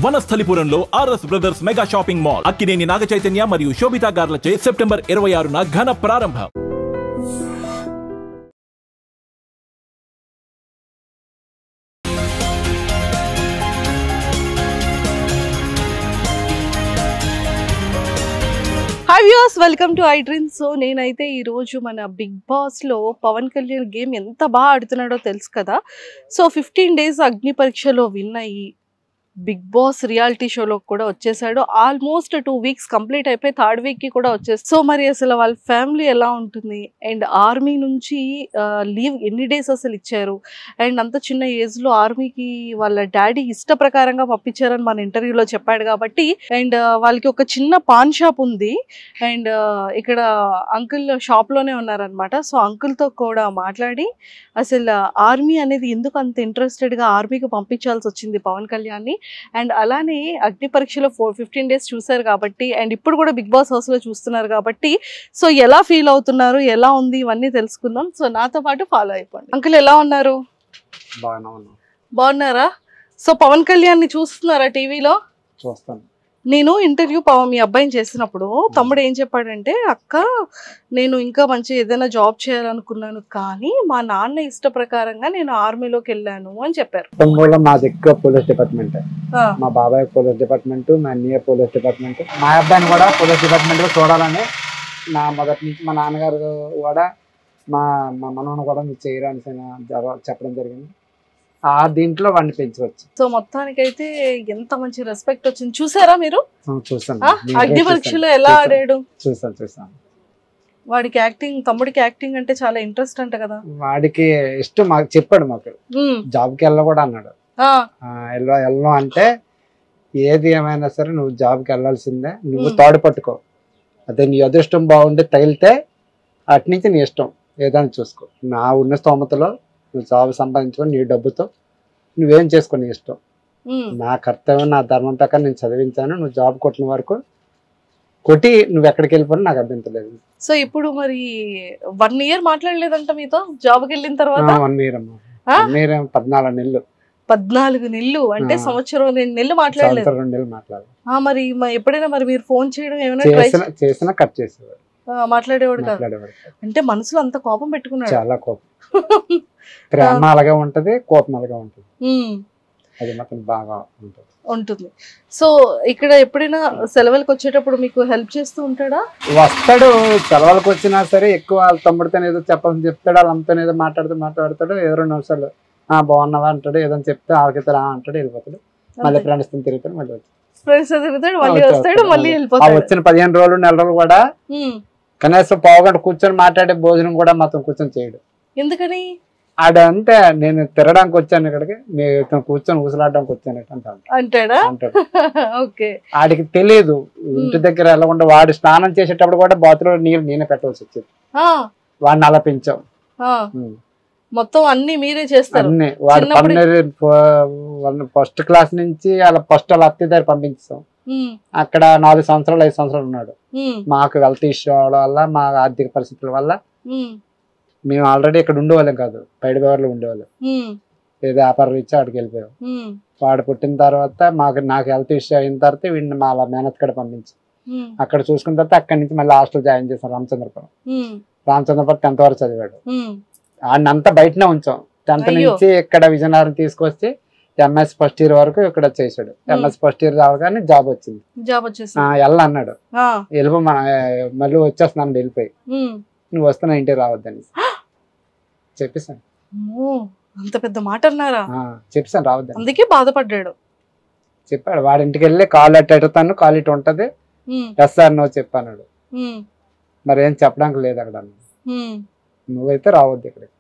వనస్థలిపురంలో RS brothers mega shopping mall Akkineni Naga Chaitanya మరియు శోభితా గార్లచే September 26న ఘన ప్రారంభం. Hi viewers, welcome to iDream. So నేనైతే ఈరోజు మన బిగ్ బాస్లో పవన్ కళ్యాణ్ గేమ్ ఎంత బాగా ఆడుతున్నాడో తెలుసు కదా. సో 15 days అగ్ని పరీక్షలో విన్ అయ్యి బిగ్ బాస్ రియాలిటీ షోలో కూడా వచ్చేసాడు. ఆల్మోస్ట్ 2 weeks కంప్లీట్ అయిపోయి 3rd weekకి కూడా వచ్చేసి. సో మరి అసలు వాళ్ళ ఫ్యామిలీ ఎలా ఉంటుంది అండ్ ఆర్మీ నుంచి లీవ్ ఎన్ని డేస్ అసలు ఇచ్చారు అండ్ అంత చిన్న ఏజ్లో ఆర్మీకి వాళ్ళ డాడీ ఇష్ట ప్రకారంగా పంపించారని మన ఇంటర్వ్యూలో చెప్పాడు కాబట్టి. అండ్ వాళ్ళకి ఒక చిన్న పాన్ షాప్ ఉంది అండ్ ఇక్కడ అంకుల్ షాప్లోనే ఉన్నారనమాట. సో అంకుల్తో కూడా మాట్లాడి అసలు ఆర్మీ అనేది ఎందుకు అంత ఇంట్రెస్టెడ్గా ఆర్మీకి పంపించాల్సి వచ్చింది పవన్ కళ్యాణ్ని. అండ్ అలానే అగ్ని పరీక్షలో 15 days చూసారు కాబట్టి అండ్ ఇప్పుడు కూడా బిగ్ బాస్ హౌస్లో చూస్తున్నారు కాబట్టి సో ఎలా ఫీల్ అవుతున్నారు, ఎలా ఉంది, ఇవన్నీ తెలుసుకుందాం. సో నాతో పాటు ఫాలో అయిపోండి. అంకుల్ ఎలా ఉన్నారు? బాగున్నారా? సో పవన్ కళ్యాణ్ని చూస్తున్నారా టీవీలో? చూస్తాను. నేను ఇంటర్వ్యూ మీ అబ్బాయిని చేసినప్పుడు తమ్ముడు ఏం చెప్పాడంటే, అక్క నేను ఇంకా మంచి ఏదైనా జాబ్ చేయాలనుకున్నాను కానీ మా నాన్న ఇష్ట ప్రకారంగా నేను ఆర్మీలోకి వెళ్ళాను అని చెప్పారు. మా దగ్గర పోలీస్ డిపార్ట్మెంట్, మా బాబాయ్ పోలీస్ డిపార్ట్మెంట్, మా అన్నయ్య పోలీస్ డిపార్ట్మెంట్, మా అబ్బాయిని కూడా పోలీస్ డిపార్ట్మెంట్ లో చూడాలని నా మొదటి నుంచి మా నాన్నగారు కూడా మా మనవను కూడా మీరు చేయరాని చెప్పడం జరిగింది. ఆ దీంట్లో వాడిని పెంచవచ్చు. సో మొత్తానికైతే ఎంత మంచి రెస్పెక్ట్ వచ్చింది చూసారా మీరు? చూసాను. అగ్ని పరీక్షలో ఎలా ఆడాడు చూసాను. వాడికి యాక్టింగ్, తమ్ముడికి యాక్టింగ్ అంటే చాలా ఇంట్రెస్ట్ అంట కదా. వాడికి ఇష్టం, మాకు చెప్పాడు. మాకు జాబ్కి వెళ్ళ కూడా అన్నాడు. వెళ్ళను అంటే ఏది ఏమైనా సరే నువ్వు జాబ్కి వెళ్ళాల్సిందే, నువ్వు తాడు పట్టుకో, అదే నీ అదృష్టం బాగుండి తగిలితే అటు నుంచి నీ ఇష్టం ఏదైనా చూసుకో. నా ఉన్న స్తోమతలో నువ్వు జాబ్ సంపాదించుకొని నీ డబ్బుతో నువ్వేం చేసుకో నీ ఇష్టం. నా కర్తవ్యం, నా ధర్మం ప్రకారం నేను చదివించాను. నువ్వు జాబ్ కొట్టిన వరకు కొట్టి నువ్వు ఎక్కడికి వెళ్ళిపోయినా నాకు అభ్యంతరం లేదు. సో ఇప్పుడు మరి 1 year మాట్లాడలేదంట మీతో జాబ్కి వెళ్ళిన తర్వాత? 1 year అమ్మా. 1 year 14 నెలలు. 14 నెలలు అంటే సంవత్సరం 2 నెలలు మాట్లాడలేదు. 2 నెలలు మాట్లాడాలి. మరి ఎప్పుడైనా మరి మీరు ఫోన్ చేయడం ఏమైనా చేసినా కట్ చేసేవాడు, మాట్లాడేవాడు కాదు. అంటే మనసులో అంత కోపం పెట్టుకున్నాడు. చాలా కోపం. ప్రేమ అలాగే ఉంటది, కోపం అలాగే ఉంటది. అది మాత్రం బాగా ఉంటుంది. సో ఇక్కడ ఎప్పుడైనా సెలవులకు వచ్చేటప్పుడు మీకు హెల్ప్ చేస్తూ ఉంటాడా? వస్తాడు. సెలవులకు వచ్చినా సరే ఎక్కువ వాళ్ళ తమ్ముడితో ఏదో చెప్పాలని చెప్తాడు, వాళ్ళ అమ్మతో ఏదో మాట్లాడుతాడు. ఏదో 2 నిమిషాలు బాగున్నావా అంటాడు, ఏదో చెప్తే వాళ్ళకి అంటాడు, వెళ్ళిపోతాడు. మళ్ళీ ఫ్రెండ్స్ తో తిరుగుతాడు, మళ్ళీ వచ్చిన 15 రోజులు 1 నెల రోజులు కూడా కనీసం పావుగంట కూర్చొని మాట్లాడే భోజనం కూడా మాత్రం కూర్చొని చేయడు. ఎందుకని? ఆడంటే నేను తిరగడానికి వచ్చాను, ఇక్కడికి నేను కూర్చొని ఊసలాడడానికి వచ్చాను అంటాడా? ఆడికి తెలియదు. ఇంటి దగ్గర వెళ్ళకుండా వాడు స్నానం చేసేటప్పుడు కూడా బాత్రూంలో నీళ్ళు నేనే పెట్టవలసి వచ్చేది. వాడిని అలా పెంచాం. మొత్తం అన్ని మీరే చేస్తారు? అన్ని. వాడు ఫస్ట్ క్లాస్ నుంచి అలా ఫస్ట్ వాళ్ళ అత్త దగ్గర పంపించాం. అక్కడ 4 సంవత్సరాలు 5 సంవత్సరాలు ఉన్నాడు. మాకు హెల్త్ ఇష్యూ అవడం వల్ల, మా ఆర్థిక పరిస్థితుల వల్ల మేము ఆల్రెడీ ఇక్కడ ఉండేవాళ్ళం కాదు, బయటలో ఉండేవాళ్ళం. ఏదో వ్యాపారం ఇచ్చి అక్కడికి వెళ్ళిపోయాం. వాడు పుట్టిన తర్వాత నాకు హెల్త్ ఇష్యూ అయిన తర్వాత వీడిని మా మేనత్ కడ పంపించాం. అక్కడ చూసుకున్న తర్వాత అక్కడి నుంచి మళ్ళీ హాస్టల్ జాయిన్ చేసాం రామచంద్రపురం. 10th వరకు చదివాడు. వాడిని అంతా బయటనే ఉంచాం. 10th నుంచి ఇక్కడ విజయనగరం తీసుకొచ్చి MS ఫస్ట్ ఇయర్ వరకు ఇక్కడ చేశాడు. MS ఫస్ట్ ఇయర్ రావగానే జాబ్ వచ్చింది. వెళ్ళన్నాడు, వెళ్ళిపో మళ్ళీ వచ్చేస్తున్నాను, వెళ్ళిపోయి నువ్వు వస్తున్నా ఇంటికి రావద్దని చెప్పేసాను. అంత పెద్ద మాట అన్నారా? చెప్పేసాను రావద్దని. అందుకే బాధపడ్డాడు. చెప్పాడు. వాడి ఇంటికి వెళ్ళి కాల్ ఎడతాను, కాల్ ఇటు ఉంటది, SR నో చెప్పాడు. మరి ఏం చెప్పడానికి లేదు అక్కడ. నువ్వైతే రావద్దు ఇక్కడికి.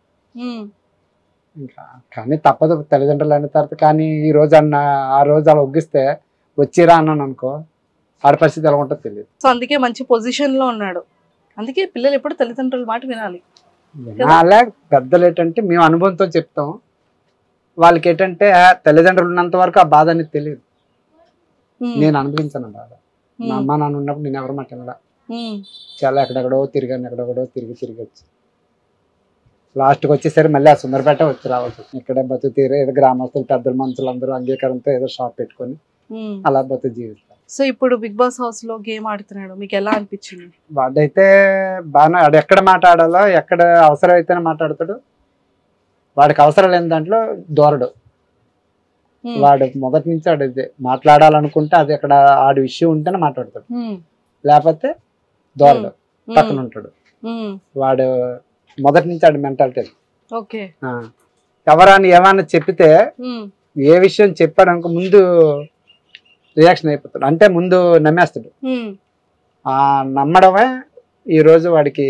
ఇంకా కానీ తప్పదు, తల్లిదండ్రులు అయిన తర్వాత. కానీ ఈ రోజు ఆ రోజు అలా ఒగ్గిస్తే వచ్చిరా అన్నాను అనుకో, ఆడ పరిస్థితి ఎలా ఉంటుందో తెలియదు. సో అందుకే మంచి పొజిషన్ లో ఉన్నాడు. అందుకే పిల్లలు ఎప్పుడు తల్లిదండ్రుల మాట వినాలి. అలా పెద్దలు ఏంటంటే మేము అనుభవంతో చెప్తాం, వాళ్ళకి ఏంటంటే తల్లిదండ్రులు ఉన్నంత వరకు ఆ బాధ అనేది తెలియదు. నేను అనుభవించాను బాధ. మా అమ్మ నాన్న ఉన్నప్పుడు నేను ఎవరు మాట వినడా. చాలా ఎక్కడెక్కడో తిరిగాను, తిరిగి వచ్చి లాస్ట్కి వచ్చేసరి మళ్ళీ ఆ సుందరపేట వచ్చి రావాల్సి వచ్చింది. ఇక్కడే బతుకు తీరే ఏదో గ్రామస్తులు పెద్దల మనుషులు అందరూ అంగీకారంతో ఏదో షాప్ పెట్టుకొని అలా పోతే జీవితం. సో ఇప్పుడు బిగ్ బాస్ హౌస్ లో గేమ్ ఆడుతున్నాడు, మీకు ఎలా అనిపించింది? వాడైతే బాగా వాడు ఎక్కడ మాట్లాడాలో, ఎక్కడ అవసరం అయితేనే మాట్లాడతాడు. వాడికి అవసరం లేని దాంట్లో దూరడు. వాడు మొదటి నుంచి వాడు మాట్లాడాలనుకుంటే అది అక్కడ ఆడి విషయం ఉంటేనే మాట్లాడతాడు, లేకపోతే దూరడు, పక్కన ఉంటాడు. వాడు మొదటి నుంచి ఆడి మెంటాలిటీ. ఎవరని ఏమన్నా చెప్పితే ఏ విషయం చెప్పాడు అనుకో ముందు రియాక్షన్ అయిపోతాడు, అంటే ముందు నమ్మేస్తాడు. ఆ నమ్మడమే ఈ రోజు వాడికి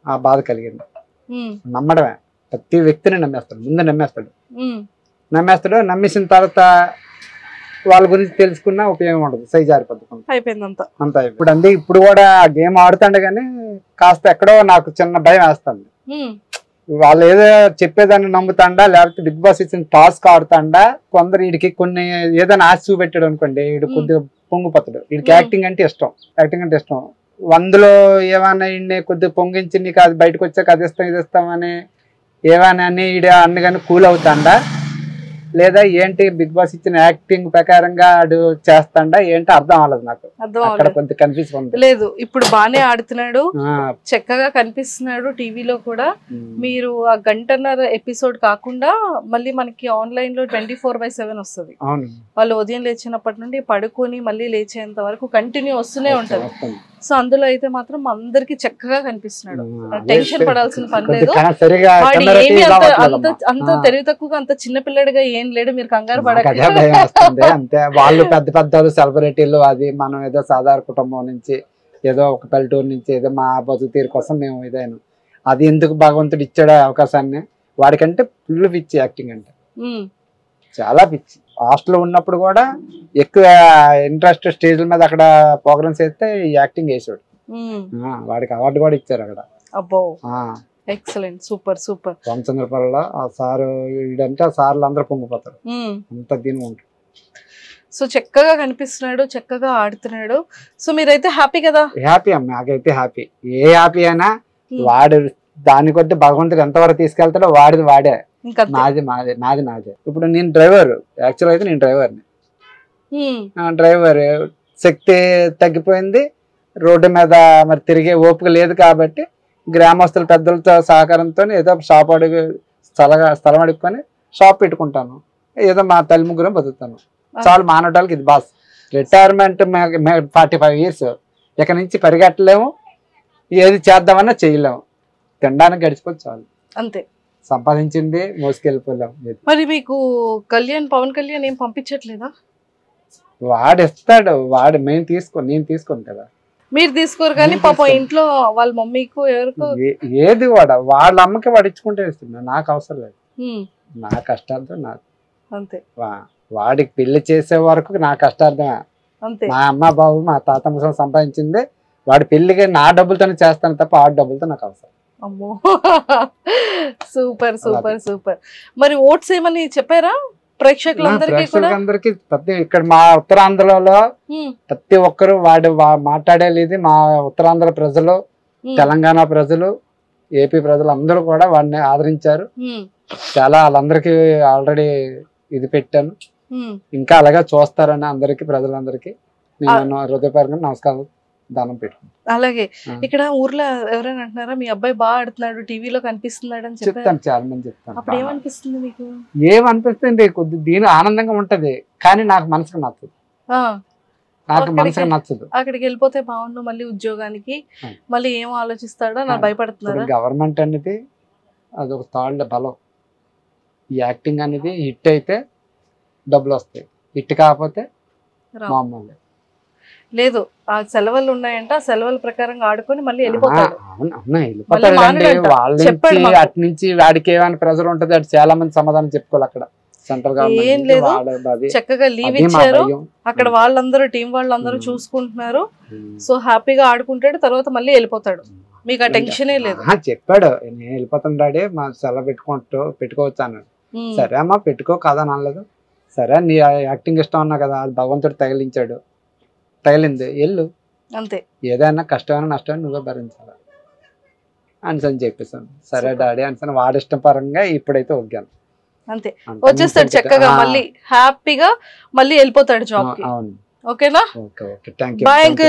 ఆ బాధ కలిగింది. నమ్మడమే, ప్రతి వ్యక్తిని నమ్మేస్తాడు, ముందు నమ్మేస్తాడు. నమ్మేసిన తర్వాత వాళ్ళ గురించి తెలుసుకున్నా ఉపయోగం ఉండదు, సై జారిపోతుంది, అయిపోయింది అంతా. ఇప్పుడు కూడా గేమ్ ఆడుతాండే కానీ కాస్త ఎక్కడో నాకు చిన్న భయం వేస్తుంది. వాళ్ళు ఏదో చెప్పేదాన్ని నమ్ముతాండా, లేకపోతే బిగ్ బాస్ ఇచ్చిన టాస్క్ ఆడుతాండా. కొందరు వీడికి కొన్ని ఏదైనా ఆశ చూపెట్టాడు అనుకోండి, వీడు కొద్దిగా పొంగిపోతాడు. వీడికి యాక్టింగ్ అంటే ఇష్టం. 100లో ఏమన్నా వీడిని కొద్దిగా పొంగించి నీకు అది బయటకు వచ్చాక అది ఇస్తామని ఏమన్నా అని వీడు అన్నగాని కూల్ అవుతాండా, లేదా ఏంటి బిగ్ బాస్ ఇచ్చిన యాక్టింగ్ ప్రకారంగా ఆడు చేస్తాడా ఏంటి అర్థం అవ్వలేదు నాకు. అక్కడ కొంచెం కన్ఫ్యూజ్ ఉంది. లేదు ఇప్పుడు బానే ఆడుతున్నాడు, చక్కగా కనిపిస్తున్నాడు టీవీలో కూడా. మీరు ఆ గంటన్నర ఎపిసోడ్ కాకుండా మళ్ళీ మనకి ఆన్లైన్ లో 24/7 వస్తుంది. వాళ్ళు ఉదయం లేచినప్పటి నుండి పడుకొని మళ్ళీ లేచేంత వరకు కంటిన్యూ వస్తూనే ఉంటది. సో అందులో అయితే మాత్రం అందరికి చక్కగా కనిపిస్తున్నాడు, టెన్షన్ పడాల్సిన పని లేదు. ఏమి అంత తెలివి తక్కువగా అంత చిన్న పిల్లడిగా ఏం లేడు, మీరు కంగారు పడకండి. అంతే వాళ్ళు పెద్ద సెలబ్రిటీలు, అది మనం ఏదో సాధారణ కుటుంబం నుంచి ఏదో ఒక పల్లెటూరు నుంచి ఏదో మా బతుకు తీరు కోసం మేము ఇదైనా అది ఎందుకు భగవంతుడు ఇచ్చాడు అవకాశాన్ని. వాడికంటే ఫుల్ పిచ్చి యాక్టింగ్ అంటే, చాలా పిచ్చి. హాస్టల్లో ఉన్నప్పుడు కూడా ఎక్కువ ఇంట్రెస్ట్ స్టేజ్ల మీద అక్కడ ప్రోగ్రామ్స్ వేస్తే యాక్టింగ్ వేసాడు. వాడికి అవార్డు కూడా ఇచ్చారు అక్కడ. అబ్బో ఎక్సలెంట్, సూపర్ సూపర్. రామచంద్రపల్లిలో ఆ సారు వీడంటే ఆ సార్లు అందరూ పొంగిపోతారు, అంత దీని ఉంటుంది. సో చక్కగా కనిపిస్తున్నాడు, చక్కగా ఆడుతున్నాడు. సో మీరైతే హ్యాపీ కదా? హ్యాపీ అమ్మ, నాకైతే హ్యాపీ. ఏ హ్యాపీ అయినా వాడు దాని కొద్ది భగవంతుడు ఎంతవరకు తీసుకెళ్తాడో వాడిది వాడే, నాది. ఇప్పుడు నేను డ్రైవర్, యాక్చువల్ అయితే నేను డ్రైవర్ని. డ్రైవర్ శక్తి తగ్గిపోయింది, రోడ్డు మీద మరి తిరిగే ఓపిక లేదు కాబట్టి గ్రామస్తుల పెద్దలతో సహకారంతో ఏదో షాప్ అడిగి స్థలం అడుక్కొని షాప్ పెట్టుకుంటాను. ఏదో మా తల్లి ముగ్గురం బతుకుతాను చాలు. మానవటాలకి ఇది బాస్. రిటైర్మెంట్ 45 years, ఇక నుంచి పరిగెట్టలేము, ఏది చేద్దామన్నా చేయలేము, తినడానికి గడిచిపోతే చాలు అంతే. సంపాదించింది మోసుకెళ్ళిపోలేము. మరి మీకు పవన్ కళ్యాణ్ ఏం పంపించట్లేదా? వాడు ఇస్తాడు, నేను తీసుకోను కదా. మీరు తీసుకోరు కానీ పాపం ఇంట్లో వాళ్ళ మమ్మీకు ఎవరికో ఏది వాళ్ళ అమ్మకి వాడు ఇచ్చుకుంటే ఇస్తున్నా, నాకు అవసరం లేదు. నా కష్టాలతో నాకు అంతే. వాడికి పెళ్లి చేసే వరకు నా కష్టార్థమే అంతే. మా అమ్మ బాబు మా తాత ముసలి సంపాదించింది, వాడి పెళ్లికి నా డబ్బులతోనే చేస్తాను తప్ప ఆ డబ్బులతో నాకు అవసరం. అమ్మో సూపర్ సూపర్ సూపర్. మరి ఓట్స్ ఏమని చెప్పారా ప్రేక్షకులందరికీ? ప్రతి ఇక్కడ మా ఉత్తరాంధ్రలో ప్రతి ఒక్కరు వాడు మాట్లాడేది. మా ఉత్తరాంధ్ర ప్రజలు, తెలంగాణ ప్రజలు, ఏపీ ప్రజలు అందరూ కూడా వాడిని ఆదరించారు చాలా. వాళ్ళందరికీ ఆల్రెడీ ఇది పెట్టాను, ఇంకా అలాగే చూస్తారని అందరికి ప్రజలందరికీ నేను హృదయపూర్వకంగా నమస్కారం దానం పెట్టుకుంటాను. అలాగే ఇక్కడ ఊర్లో ఎవరైనా అంటున్నారా మీ అబ్బాయి బాగా ఆడుతున్నాడు, టీవీలో కనిపిస్తున్నాడు అని చెప్తాను, చాలా మంది చెప్తాను. అప్పుడు ఏమనిపిస్తుంది మీకు? ఏమనిపిస్తుంది, కొద్ది దీని ఆనందంగా ఉంటది కానీ నాకు మనసుకు నచ్చదు. అక్కడికి వెళ్ళిపోతే బాగుండు, మళ్ళీ ఉద్యోగానికి మళ్ళీ ఏం ఆలోచిస్తాడో నాకు భయపడుతున్నారు. గవర్నమెంట్ అనేది అది ఒక తాళ్ళ బలం. ఈ యాక్టింగ్ అనేది హిట్ అయితే డబ్బులు వస్తాయి, హిట్ కాకపోతే మామూలు లేదు. ఆ సెలవులు ఉన్నాయంట, సెలవుల ప్రకారంగా ఆడుకొని మళ్ళీ వెళ్ళిపోతాడు. అటు నుంచి వాడికి ఏమైనా ప్రెజర్ ఉంటది, అటు చాలా మంది సమాధానం చెప్పుకోవాలి. అక్కడ సెంట్రల్ గవర్నమెంట్ ఏం లేదు, చక్కగా లీవ్ ఇచ్చారు. అక్కడ వాళ్ళందరూ టీం వాళ్ళందరూ చూసుకుంటున్నారు. సో హ్యాపీగా ఆడుకుంటాడు, తర్వాత మళ్ళీ వెళ్ళిపోతాడు. మీకు ఆ టెన్షనే లేదు. చెప్పాడు నేను వెళ్ళిపోతాను డాడీ, మా సెలవు పెట్టుకోవచ్చు అన్నాడు. సరే అమ్మా పెట్టుకో కదా అనలేదు. సరే నీ యాక్టింగ్ ఇష్టం అన్నా కదా, అది భగవంతుడు తగిలింది వెళ్ళు అంతే. ఏదైనా కష్టమైన నష్టమైన నువ్వే భరించాలి అని చెప్పేసాను. సరే డాడీ అని వాడి ఇష్టం పరంగా ఇప్పుడైతే ఒగ్గాను. అంతే వచ్చేస్తాడు చక్కగా మళ్ళీ హ్యాపీగా మళ్ళీ వెళ్ళిపోతాడు జాబ్ కి. అవును. ఓకేనా? Okay okay thank you. Bye uncle.